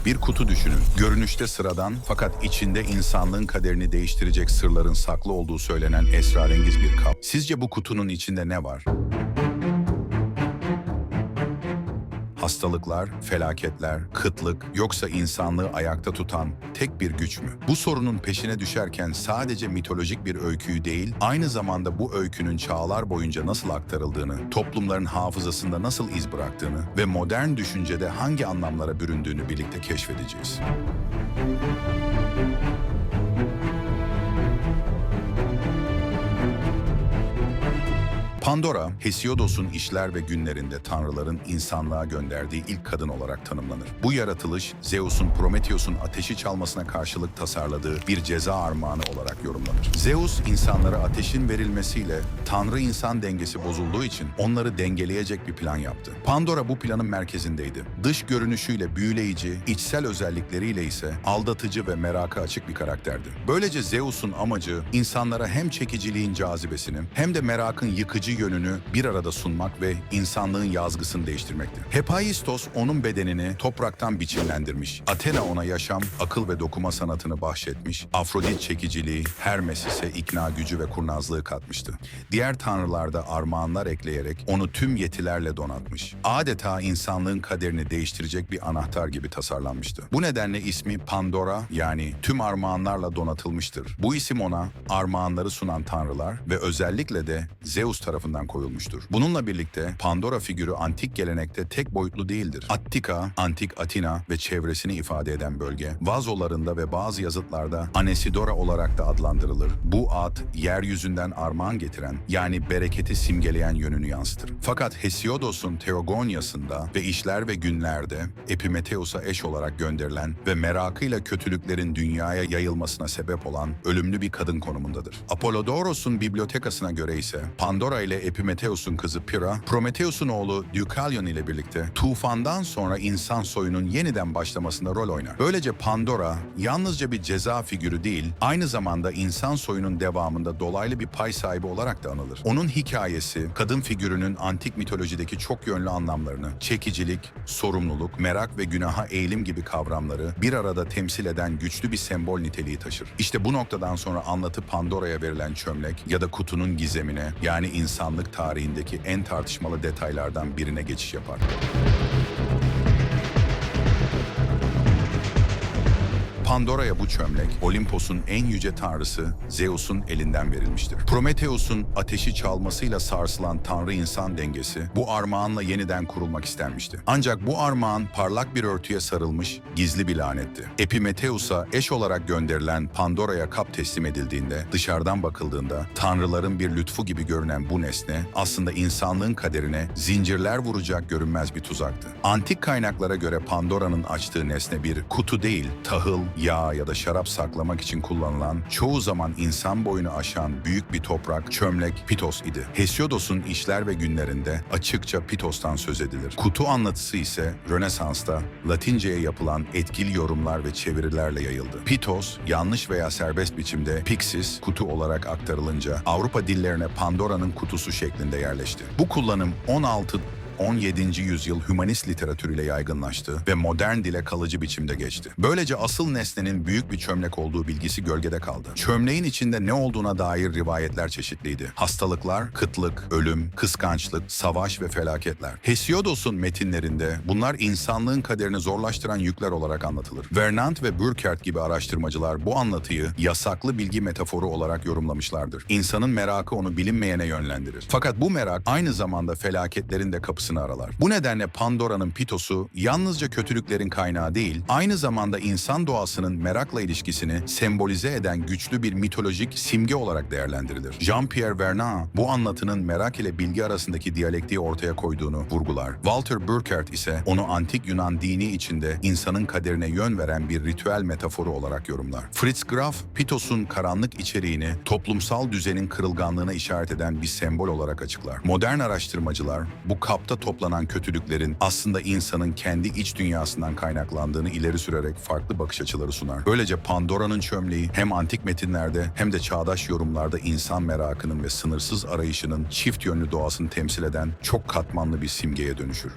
Bir kutu düşünün. Görünüşte sıradan fakat içinde insanlığın kaderini değiştirecek sırların saklı olduğu söylenen esrarengiz bir kap. Sizce bu kutunun içinde ne var? Hastalıklar, felaketler, kıtlık yoksa insanlığı ayakta tutan tek bir güç mü? Bu sorunun peşine düşerken sadece mitolojik bir öyküyü değil, aynı zamanda bu öykünün çağlar boyunca nasıl aktarıldığını, toplumların hafızasında nasıl iz bıraktığını ve modern düşüncede hangi anlamlara büründüğünü birlikte keşfedeceğiz. Pandora, Hesiodos'un işler ve günlerinde tanrıların insanlığa gönderdiği ilk kadın olarak tanımlanır. Bu yaratılış, Zeus'un Prometheus'un ateşi çalmasına karşılık tasarladığı bir ceza armağanı olarak yorumlanır. Zeus, insanlara ateşin verilmesiyle tanrı-insan dengesi bozulduğu için onları dengeleyecek bir plan yaptı. Pandora bu planın merkezindeydi. Dış görünüşüyle büyüleyici, içsel özellikleriyle ise aldatıcı ve meraka açık bir karakterdi. Böylece Zeus'un amacı, insanlara hem çekiciliğin cazibesini hem de merakın yıkıcı yönünü bir arada sunmak ve insanlığın yazgısını değiştirmekti. Hephaistos onun bedenini topraktan biçimlendirmiş. Athena ona yaşam, akıl ve dokuma sanatını bahşetmiş. Afrodit çekiciliği, Hermes ise ikna gücü ve kurnazlığı katmıştı. Diğer tanrılar da armağanlar ekleyerek onu tüm yetilerle donatmış. Adeta insanlığın kaderini değiştirecek bir anahtar gibi tasarlanmıştı. Bu nedenle ismi Pandora, yani tüm armağanlarla donatılmıştır. Bu isim ona armağanları sunan tanrılar ve özellikle de Zeus tarafından koyulmuştur. Bununla birlikte Pandora figürü antik gelenekte tek boyutlu değildir. Attika, antik Atina ve çevresini ifade eden bölge, vazolarında ve bazı yazıtlarda Anesidora olarak da adlandırılır. Bu ad, yeryüzünden armağan getiren, yani bereketi simgeleyen yönünü yansıtır. Fakat Hesiodos'un Teogonyasında ve işler ve günlerde Epimetheus'a eş olarak gönderilen ve merakıyla kötülüklerin dünyaya yayılmasına sebep olan ölümlü bir kadın konumundadır. Apollodoros'un bibliotekasına göre ise Pandora ile Epimetheus'un kızı Pyrrha, Prometheus'un oğlu Deucalion ile birlikte tufandan sonra insan soyunun yeniden başlamasında rol oynar. Böylece Pandora yalnızca bir ceza figürü değil, aynı zamanda insan soyunun devamında dolaylı bir pay sahibi olarak da anılır. Onun hikayesi, kadın figürünün antik mitolojideki çok yönlü anlamlarını, çekicilik, sorumluluk, merak ve günaha eğilim gibi kavramları bir arada temsil eden güçlü bir sembol niteliği taşır. İşte bu noktadan sonra anlatı Pandora'ya verilen çömlek ya da kutunun gizemine, yani insanlık tarihindeki en tartışmalı detaylardan birine geçiş yapar. Pandora'ya bu çömlek, Olimpos'un en yüce tanrısı Zeus'un elinden verilmiştir. Prometheus'un ateşi çalmasıyla sarsılan tanrı-insan dengesi bu armağanla yeniden kurulmak istenmişti. Ancak bu armağan parlak bir örtüye sarılmış gizli bir lanetti. Epimetheus'a eş olarak gönderilen Pandora'ya kap teslim edildiğinde, dışarıdan bakıldığında tanrıların bir lütfu gibi görünen bu nesne aslında insanlığın kaderine zincirler vuracak görünmez bir tuzaktı. Antik kaynaklara göre Pandora'nın açtığı nesne bir kutu değil, tahıl, yağ ya da şarap saklamak için kullanılan, çoğu zaman insan boyunu aşan büyük bir toprak, çömlek, Pitos idi. Hesiodos'un işler ve günlerinde açıkça Pitos'tan söz edilir. Kutu anlatısı ise Rönesans'ta Latince'ye yapılan etkili yorumlar ve çevirilerle yayıldı. Pitos, yanlış veya serbest biçimde Pixis, kutu olarak aktarılınca Avrupa dillerine Pandora'nın kutusu şeklinde yerleşti. Bu kullanım 17. yüzyıl hümanist literatürüyle yaygınlaştı ve modern dile kalıcı biçimde geçti. Böylece asıl nesnenin büyük bir çömlek olduğu bilgisi gölgede kaldı. Çömleğin içinde ne olduğuna dair rivayetler çeşitliydi. Hastalıklar, kıtlık, ölüm, kıskançlık, savaş ve felaketler. Hesiodos'un metinlerinde bunlar insanlığın kaderini zorlaştıran yükler olarak anlatılır. Vernant ve Burckhardt gibi araştırmacılar bu anlatıyı yasaklı bilgi metaforu olarak yorumlamışlardır. İnsanın merakı onu bilinmeyene yönlendirir. Fakat bu merak aynı zamanda felaketlerin de kapısını aralar. Bu nedenle Pandora'nın Pitos'u yalnızca kötülüklerin kaynağı değil, aynı zamanda insan doğasının merakla ilişkisini sembolize eden güçlü bir mitolojik simge olarak değerlendirilir. Jean-Pierre Vernant bu anlatının merak ile bilgi arasındaki diyalektiği ortaya koyduğunu vurgular. Walter Burckhardt ise onu antik Yunan dini içinde insanın kaderine yön veren bir ritüel metaforu olarak yorumlar. Fritz Graf, Pitos'un karanlık içeriğini toplumsal düzenin kırılganlığına işaret eden bir sembol olarak açıklar. Modern araştırmacılar bu kapta toplanan kötülüklerin aslında insanın kendi iç dünyasından kaynaklandığını ileri sürerek farklı bakış açıları sunar. Böylece Pandora'nın çömleği hem antik metinlerde hem de çağdaş yorumlarda insan merakının ve sınırsız arayışının çift yönlü doğasını temsil eden çok katmanlı bir simgeye dönüşür.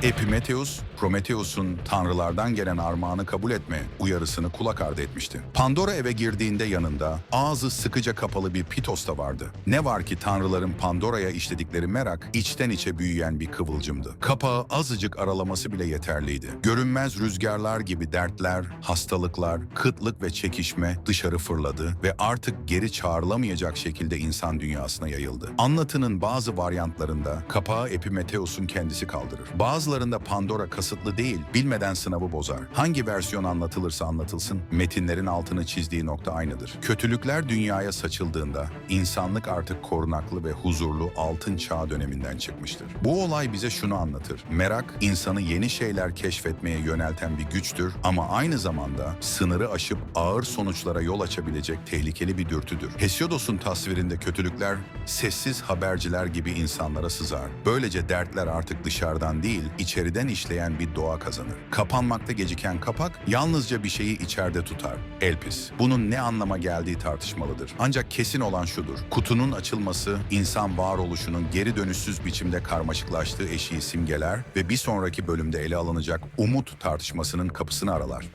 Epimetheus, Prometheus'un tanrılardan gelen armağanı kabul etme uyarısını kulak ardı etmişti. Pandora eve girdiğinde yanında ağzı sıkıca kapalı bir Pitos da vardı. Ne var ki tanrıların Pandora'ya işledikleri merak içten içe büyüyen bir kıvılcımdı. Kapağı azıcık aralaması bile yeterliydi. Görünmez rüzgarlar gibi dertler, hastalıklar, kıtlık ve çekişme dışarı fırladı ve artık geri çağrılamayacak şekilde insan dünyasına yayıldı. Anlatının bazı varyantlarında kapağı Epimetheus'un kendisi kaldırır. Bazılarında Pandora kasıtlı değil, bilmeden sınavı bozar. Hangi versiyon anlatılırsa anlatılsın, metinlerin altını çizdiği nokta aynıdır. Kötülükler dünyaya saçıldığında insanlık artık korunaklı ve huzurlu altın çağ döneminden çıkmıştır. Bu olay bize şunu anlatır. Merak, insanı yeni şeyler keşfetmeye yönelten bir güçtür ama aynı zamanda sınırı aşıp ağır sonuçlara yol açabilecek tehlikeli bir dürtüdür. Hesiodos'un tasvirinde kötülükler sessiz haberciler gibi insanlara sızar. Böylece dertler artık dışarıdan değil, içeriden işleyen bir doğa kazanır. Kapanmakta geciken kapak yalnızca bir şeyi içeride tutar. Elpis. Bunun ne anlama geldiği tartışmalıdır. Ancak kesin olan şudur. Kutunun açılması insan varoluşunun geri dönüşsüz biçimde karmaşıklaştığı eşiği simgeler ve bir sonraki bölümde ele alınacak umut tartışmasının kapısını aralar.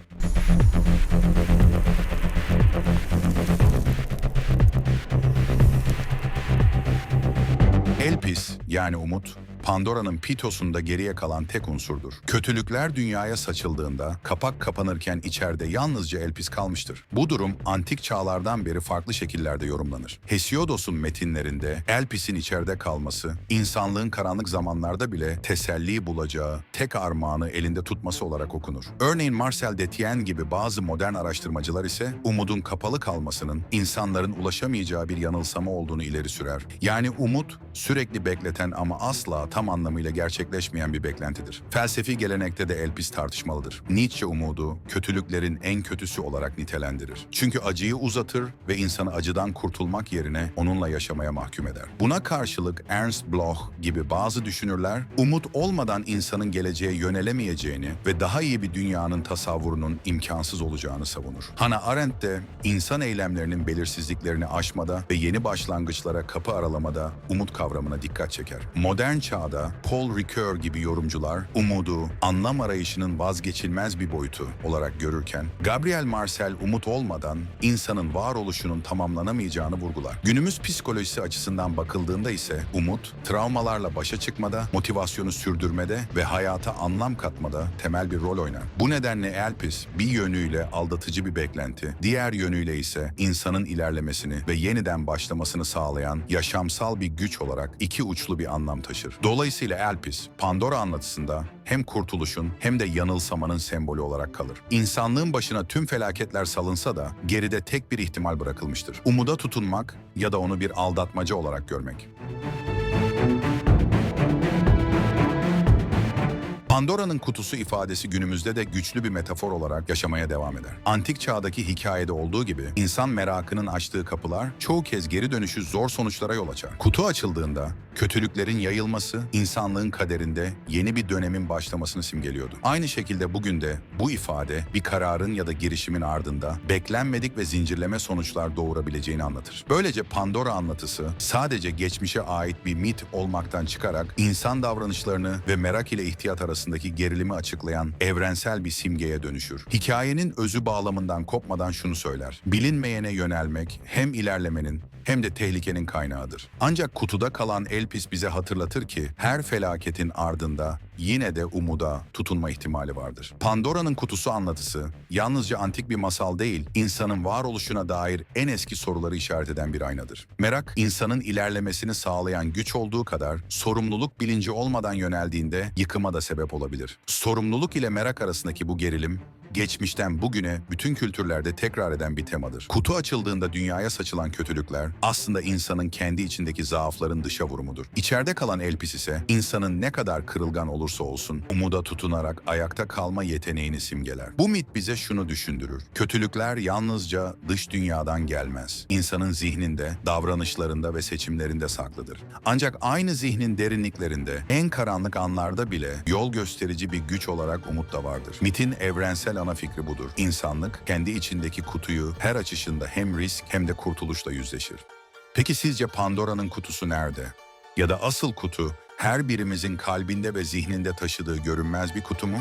Elpis yani umut, Pandora'nın Pitos'unda geriye kalan tek unsurdur. Kötülükler dünyaya saçıldığında kapak kapanırken içeride yalnızca Elpis kalmıştır. Bu durum antik çağlardan beri farklı şekillerde yorumlanır. Hesiodos'un metinlerinde Elpis'in içeride kalması, insanlığın karanlık zamanlarda bile teselli bulacağı tek armağanı elinde tutması olarak okunur. Örneğin Marcel Detienne gibi bazı modern araştırmacılar ise umudun kapalı kalmasının insanların ulaşamayacağı bir yanılsama olduğunu ileri sürer. Yani umut sürekli bekleten ama asla tam anlamıyla gerçekleşmeyen bir beklentidir. Felsefi gelenekte de Elpis tartışmalıdır. Nietzsche umudu kötülüklerin en kötüsü olarak nitelendirir. Çünkü acıyı uzatır ve insanı acıdan kurtulmak yerine onunla yaşamaya mahkum eder. Buna karşılık Ernst Bloch gibi bazı düşünürler umut olmadan insanın geleceğe yönelemeyeceğini ve daha iyi bir dünyanın tasavvurunun imkansız olacağını savunur. Hannah Arendt de insan eylemlerinin belirsizliklerini aşmada ve yeni başlangıçlara kapı aralamada umut kavramına dikkat çeker. Modern çağda Paul Ricoeur gibi yorumcular umudu anlam arayışının vazgeçilmez bir boyutu olarak görürken Gabriel Marcel umut olmadan insanın varoluşunun tamamlanamayacağını vurgular. Günümüz psikolojisi açısından bakıldığında ise umut travmalarla başa çıkmada, motivasyonu sürdürmede ve hayata anlam katmada temel bir rol oynar. Bu nedenle Elpis bir yönüyle aldatıcı bir beklenti, diğer yönüyle ise insanın ilerlemesini ve yeniden başlamasını sağlayan yaşamsal bir güç olarak iki uçlu bir anlam taşır. Dolayısıyla Elpis, Pandora anlatısında hem kurtuluşun hem de yanılsamanın sembolü olarak kalır. İnsanlığın başına tüm felaketler salınsa da geride tek bir ihtimal bırakılmıştır. Umuda tutunmak ya da onu bir aldatmaca olarak görmek. Pandora'nın kutusu ifadesi günümüzde de güçlü bir metafor olarak yaşamaya devam eder. Antik çağdaki hikayede olduğu gibi insan merakının açtığı kapılar çoğu kez geri dönüşü zor sonuçlara yol açar. Kutu açıldığında kötülüklerin yayılması insanlığın kaderinde yeni bir dönemin başlamasını simgeliyordu. Aynı şekilde bugün de bu ifade bir kararın ya da girişimin ardında beklenmedik ve zincirleme sonuçlar doğurabileceğini anlatır. Böylece Pandora anlatısı sadece geçmişe ait bir mit olmaktan çıkarak insan davranışlarını ve merak ile ihtiyat arasındaki gerilimi açıklayan evrensel bir simgeye dönüşür. Hikayenin özü bağlamından kopmadan şunu söyler: bilinmeyene yönelmek hem ilerlemenin hem de tehlikenin kaynağıdır. Ancak kutuda kalan Elpis bize hatırlatır ki her felaketin ardında yine de umuda tutunma ihtimali vardır. Pandora'nın kutusu anlatısı yalnızca antik bir masal değil, insanın varoluşuna dair en eski soruları işaret eden bir aynadır. Merak, insanın ilerlemesini sağlayan güç olduğu kadar sorumluluk bilinci olmadan yöneldiğinde yıkıma da sebep olabilir. Sorumluluk ile merak arasındaki bu gerilim, geçmişten bugüne bütün kültürlerde tekrar eden bir temadır. Kutu açıldığında dünyaya saçılan kötülükler aslında insanın kendi içindeki zaafların dışa vurumudur. İçeride kalan Elpis ise insanın ne kadar kırılgan olursa olsun umuda tutunarak ayakta kalma yeteneğini simgeler. Bu mit bize şunu düşündürür: kötülükler yalnızca dış dünyadan gelmez. İnsanın zihninde, davranışlarında ve seçimlerinde saklıdır. Ancak aynı zihnin derinliklerinde, en karanlık anlarda bile yol gösterici bir güç olarak umut da vardır. Mitin evrensel ana fikri budur. İnsanlık kendi içindeki kutuyu her açışında hem risk hem de kurtuluşla yüzleşir. Peki sizce Pandora'nın kutusu nerede? Ya da asıl kutu Her birimizin kalbinde ve zihninde taşıdığı görünmez bir kutu mu?